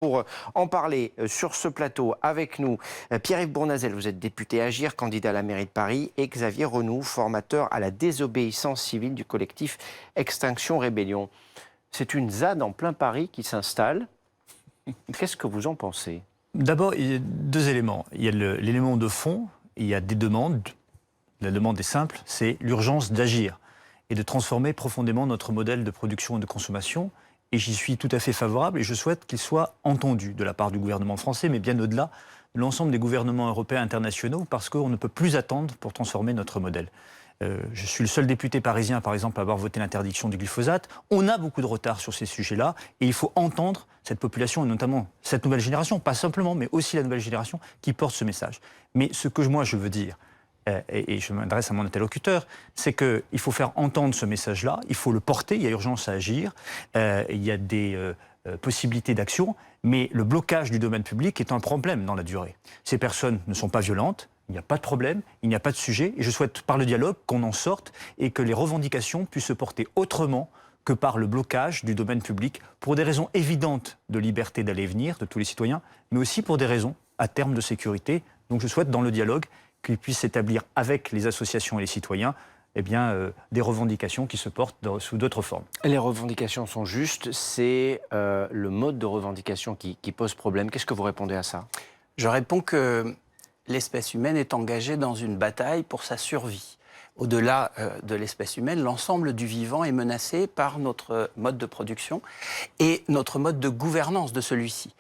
Pour en parler sur ce plateau avec nous, Pierre-Yves Bournazel, vous êtes député Agir, candidat à la mairie de Paris, et Xavier Renoux, formateur à la désobéissance civile du collectif Extinction Rébellion. C'est une ZAD en plein Paris qui s'installe. Qu'est-ce que vous en pensez? D'abord, il y a deux éléments. Il y a l'élément de fond, il y a des demandes. La demande est simple, c'est l'urgence d'agir et de transformer profondément notre modèle de production et de consommation. Et j'y suis tout à fait favorable et je souhaite qu'il soit entendu de la part du gouvernement français, mais bien au-delà de l'ensemble des gouvernements européens et internationaux, parce qu'on ne peut plus attendre pour transformer notre modèle. Je suis le seul député parisien, par exemple, à avoir voté l'interdiction du glyphosate. On a beaucoup de retard sur ces sujets-là et il faut entendre cette population, et notamment cette nouvelle génération, pas simplement, mais aussi la nouvelle génération qui porte ce message. Mais ce que moi je veux dire, et je m'adresse à mon interlocuteur, c'est qu'il faut faire entendre ce message-là, il faut le porter, il y a urgence à agir, il y a des possibilités d'action, mais le blocage du domaine public est un problème dans la durée. Ces personnes ne sont pas violentes, il n'y a pas de problème, il n'y a pas de sujet, et je souhaite par le dialogue qu'on en sorte et que les revendications puissent se porter autrement que par le blocage du domaine public, pour des raisons évidentes de liberté d'aller et venir de tous les citoyens, mais aussi pour des raisons à terme de sécurité. Donc je souhaite dans le dialogue qu'il puisse s'établir avec les associations et les citoyens des revendications qui se portent sous d'autres formes. Les revendications sont justes, c'est le mode de revendication qui pose problème. Qu'est-ce que vous répondez à ça? Je réponds que l'espèce humaine est engagée dans une bataille pour sa survie. Au-delà de l'espèce humaine, l'ensemble du vivant est menacé par notre mode de production et notre mode de gouvernance de celui-ci.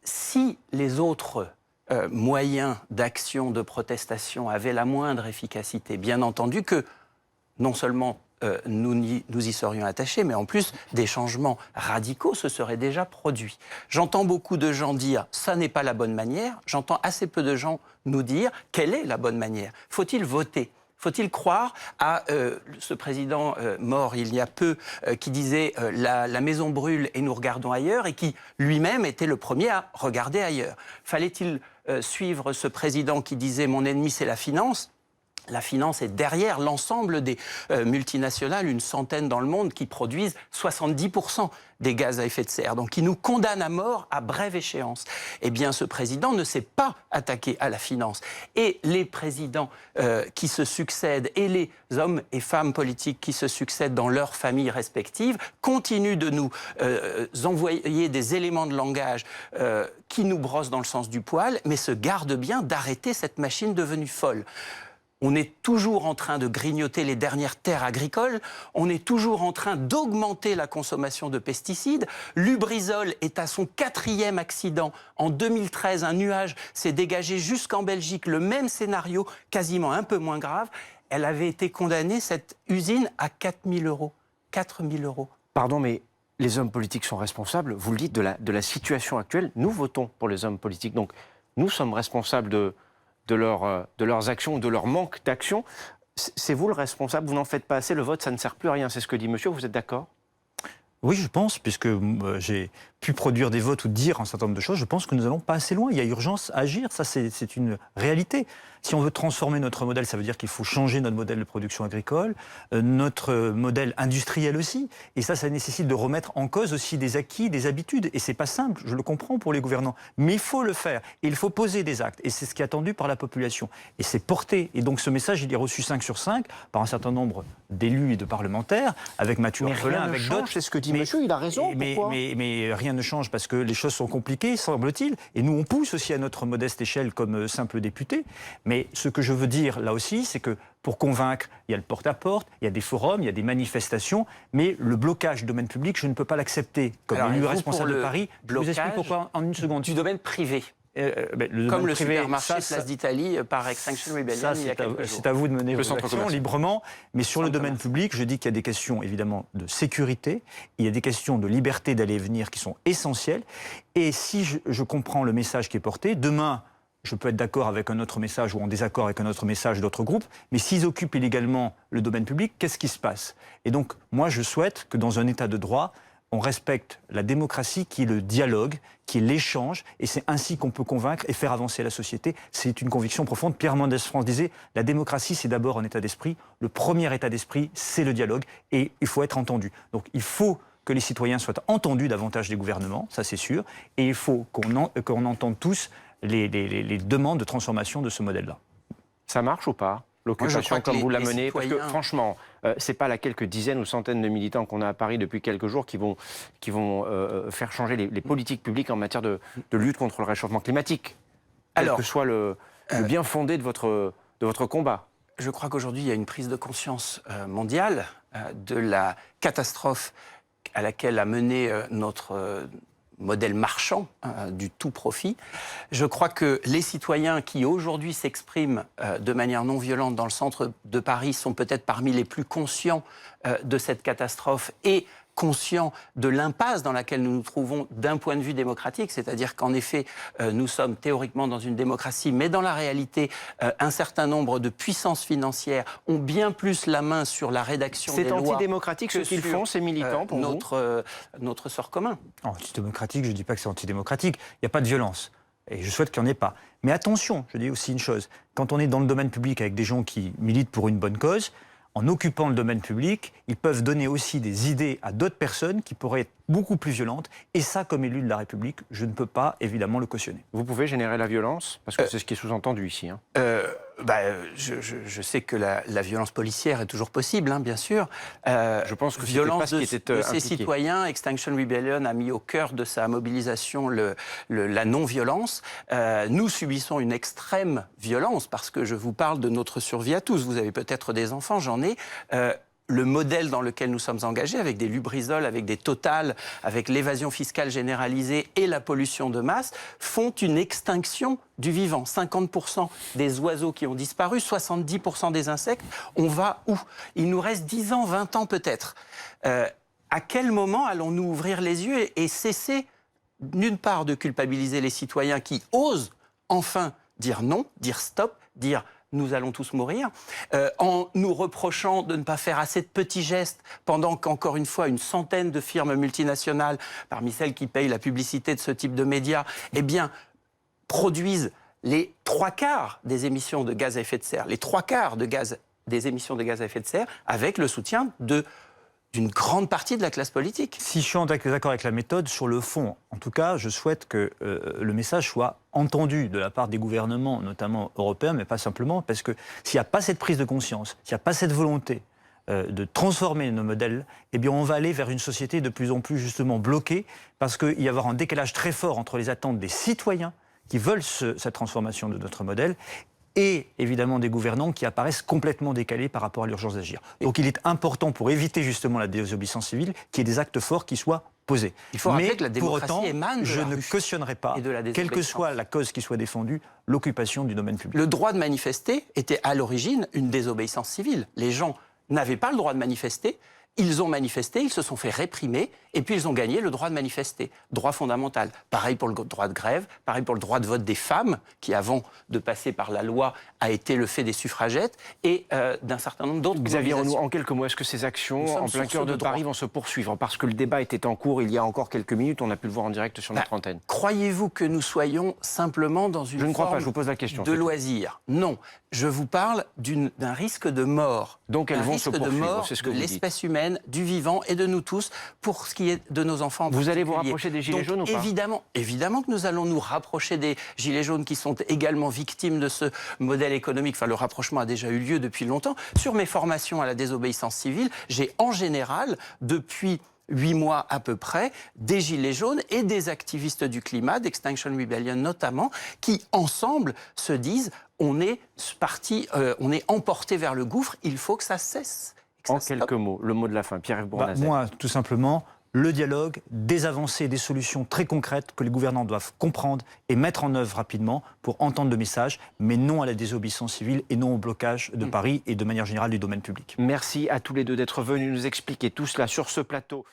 Si les autres moyens d'action, de protestation avaient la moindre efficacité, bien entendu que non seulement nous y serions attachés, mais en plus, des changements radicaux se seraient déjà produits. J'entends beaucoup de gens dire « ça n'est pas la bonne manière ». J'entends assez peu de gens nous dire « quelle est la bonne manière ». Faut-il voter ? Faut-il croire à ce président mort il y a peu qui disait la maison brûle et nous regardons ailleurs, et qui lui-même était le premier à regarder ailleurs? Fallait-il suivre ce président qui disait mon ennemi c'est la finance? La finance est derrière l'ensemble des multinationales, une centaine dans le monde, qui produisent 70% des gaz à effet de serre, donc qui nous condamnent à mort à brève échéance. Eh bien, ce président ne s'est pas attaqué à la finance. Et les présidents qui se succèdent et les hommes et femmes politiques qui se succèdent dans leurs familles respectives continuent de nous envoyer des éléments de langage qui nous brossent dans le sens du poil, mais se gardent bien d'arrêter cette machine devenue folle. On est toujours en train de grignoter les dernières terres agricoles, on est toujours en train d'augmenter la consommation de pesticides. Lubrizol est à son 4e accident. En 2013, un nuage s'est dégagé jusqu'en Belgique, le même scénario, quasiment un peu moins grave. Elle avait été condamnée, cette usine, à 4 000 €. 4 000 €. Pardon, mais les hommes politiques sont responsables, vous le dites, de la situation actuelle. Nous votons pour les hommes politiques, donc nous sommes responsables de leurs actions ou de leur manque d'action. C'est vous le responsable, vous n'en faites pas assez, le vote ça ne sert plus à rien, c'est ce que dit monsieur, vous êtes d'accord? Oui, je pense, puisque j'ai pu produire des votes ou dire un certain nombre de choses, je pense que nous n'allons pas assez loin. Il y a urgence à agir, ça c'est une réalité. Si on veut transformer notre modèle, ça veut dire qu'il faut changer notre modèle de production agricole, notre modèle industriel aussi. Et ça nécessite de remettre en cause aussi des acquis, des habitudes. Et c'est pas simple, je le comprends pour les gouvernants. Mais il faut le faire. Et il faut poser des actes. Et c'est ce qui est attendu par la population. Et c'est porté. Et donc ce message, il est reçu 5 sur 5 par un certain nombre d'élus et de parlementaires, avec Mathieu Orphelin, avec d'autres. C'est ce que dit monsieur, il a raison. Mais rien ne change parce que les choses sont compliquées, semble-t-il. Et nous, on pousse aussi à notre modeste échelle comme simple député. Mais ce que je veux dire là aussi, c'est que pour convaincre, il y a le porte-à-porte, il y a des forums, il y a des manifestations, mais le blocage du domaine public, je ne peux pas l'accepter. Comme élu responsable de Paris, je vous explique pourquoi en une seconde. Du domaine privé. Comme le supermarché Place d'Italie par Extinction Rebellion il y a quelques jours. C'est à vous de mener vos actions librement. Mais sur le domaine public, je dis qu'il y a des questions évidemment de sécurité, il y a des questions de liberté d'aller et venir qui sont essentielles. Et si je comprends le message qui est porté, demain, je peux être d'accord avec un autre message ou en désaccord avec un autre message d'autres groupes, mais s'ils occupent illégalement le domaine public, qu'est-ce qui se passe? Et donc, moi, je souhaite que dans un état de droit, on respecte la démocratie qui est le dialogue, qui est l'échange, et c'est ainsi qu'on peut convaincre et faire avancer la société. C'est une conviction profonde. Pierre Mendès France disait « La démocratie, c'est d'abord un état d'esprit. Le premier état d'esprit, c'est le dialogue, et il faut être entendu. » Donc il faut que les citoyens soient entendus davantage des gouvernements, ça c'est sûr, et il faut qu'on entende tous les demandes de transformation de ce modèle-là. Ça marche ou pas, l'occupation comme vous la menez? Parce que citoyens... franchement, c'est pas la quelques dizaines ou centaines de militants qu'on a à Paris depuis quelques jours qui vont faire changer les politiques publiques en matière de lutte contre le réchauffement climatique. Quel que soit le bien fondé de votre combat. Je crois qu'aujourd'hui, il y a une prise de conscience mondiale de la catastrophe à laquelle a mené notre modèle marchand du tout profit. Je crois que les citoyens qui aujourd'hui s'expriment de manière non violente dans le centre de Paris sont peut-être parmi les plus conscients de cette catastrophe et conscients de l'impasse dans laquelle nous nous trouvons d'un point de vue démocratique, c'est-à-dire qu'en effet, nous sommes théoriquement dans une démocratie, mais dans la réalité, un certain nombre de puissances financières ont bien plus la main sur la rédaction des lois. C'est antidémocratique ce qu'ils font, ces militants, pour notre sort commun. Antidémocratique, je ne dis pas que c'est antidémocratique, il n'y a pas de violence. Et je souhaite qu'il n'y en ait pas. Mais attention, je dis aussi une chose, quand on est dans le domaine public avec des gens qui militent pour une bonne cause, en occupant le domaine public, ils peuvent donner aussi des idées à d'autres personnes qui pourraient être beaucoup plus violentes. Et ça, comme élu de la République, je ne peux pas évidemment le cautionner. Vous pouvez générer la violence? Parce que c'est ce qui est sous-entendu ici. Hein. Je sais que la violence policière est toujours possible, hein, bien sûr. Je pense que violence pas ce qui était de ces citoyens, Extinction Rebellion a mis au cœur de sa mobilisation la non-violence. Nous subissons une extrême violence parce que je vous parle de notre survie à tous. Vous avez peut-être des enfants, j'en ai. Le modèle dans lequel nous sommes engagés, avec des Lubrizol, avec des Total, avec l'évasion fiscale généralisée et la pollution de masse, font une extinction du vivant. 50% des oiseaux qui ont disparu, 70% des insectes. On va où? Il nous reste 10 ans, 20 ans peut-être. À quel moment allons-nous ouvrir les yeux et cesser, d'une part, de culpabiliser les citoyens qui osent enfin dire non, dire stop, dire nous allons tous mourir, en nous reprochant de ne pas faire assez de petits gestes pendant qu'encore une fois, une centaine de firmes multinationales, parmi celles qui payent la publicité de ce type de médias, eh bien, produisent les 3/4 des émissions de gaz à effet de serre, les 3/4 des émissions de gaz à effet de serre, avec le soutien d'une grande partie de la classe politique. Si je suis d'accord avec la méthode, sur le fond, en tout cas, je souhaite que le message soit entendu de la part des gouvernements, notamment européens, mais pas simplement, parce que s'il n'y a pas cette prise de conscience, s'il n'y a pas cette volonté de transformer nos modèles, eh bien on va aller vers une société de plus en plus justement bloquée, parce qu'il y avoir un décalage très fort entre les attentes des citoyens qui veulent cette transformation de notre modèle et évidemment des gouvernants qui apparaissent complètement décalés par rapport à l'urgence d'agir. Donc il est important, pour éviter justement la désobéissance civile, qu'il y ait des actes forts qui soient posés. Il faut rappeler que la démocratie pour autant, émane de je la ne rue cautionnerai pas, et de la quelle que soit la cause qui soit défendue, l'occupation du domaine public. Le droit de manifester était à l'origine une désobéissance civile. Les gens n'avaient pas le droit de manifester. Ils ont manifesté, ils se sont fait réprimer, et puis ils ont gagné le droit de manifester, droit fondamental. Pareil pour le droit de grève, pareil pour le droit de vote des femmes, qui avant de passer par la loi a été le fait des suffragettes, et d'un certain nombre d'autres. Xavier Renou, en quelques mots, est-ce que ces actions en plein cœur de Paris vont se poursuivre? Parce que le débat était en cours il y a encore quelques minutes, on a pu le voir en direct sur notre antenne. Croyez-vous que nous soyons simplement dans une Je ne crois forme pas, je vous pose la question, de loisir? Non, je vous parle d'un risque de mort. Donc elles vont se poursuivre, c'est ce que vous dites. De l'espèce humaine, du vivant et de nous tous, pour ce qui est de nos enfants. Vous allez vous rapprocher des Gilets jaunes ou pas? Évidemment que nous allons nous rapprocher des Gilets jaunes qui sont également victimes de ce modèle économique. Enfin, le rapprochement a déjà eu lieu depuis longtemps. Sur mes formations à la désobéissance civile, j'ai en général, depuis 8 mois à peu près, des Gilets jaunes et des activistes du climat, d'Extinction Rebellion notamment, qui ensemble se disent on est emporté vers le gouffre, il faut que ça cesse. En quelques mots, le mot de la fin, Pierre-Yves Bournazel. Moi, tout simplement, le dialogue, des avancées, des solutions très concrètes que les gouvernants doivent comprendre et mettre en œuvre rapidement pour entendre le message, mais non à la désobéissance civile et non au blocage de Paris et de manière générale du domaine public. Merci à tous les deux d'être venus nous expliquer tout cela sur ce plateau.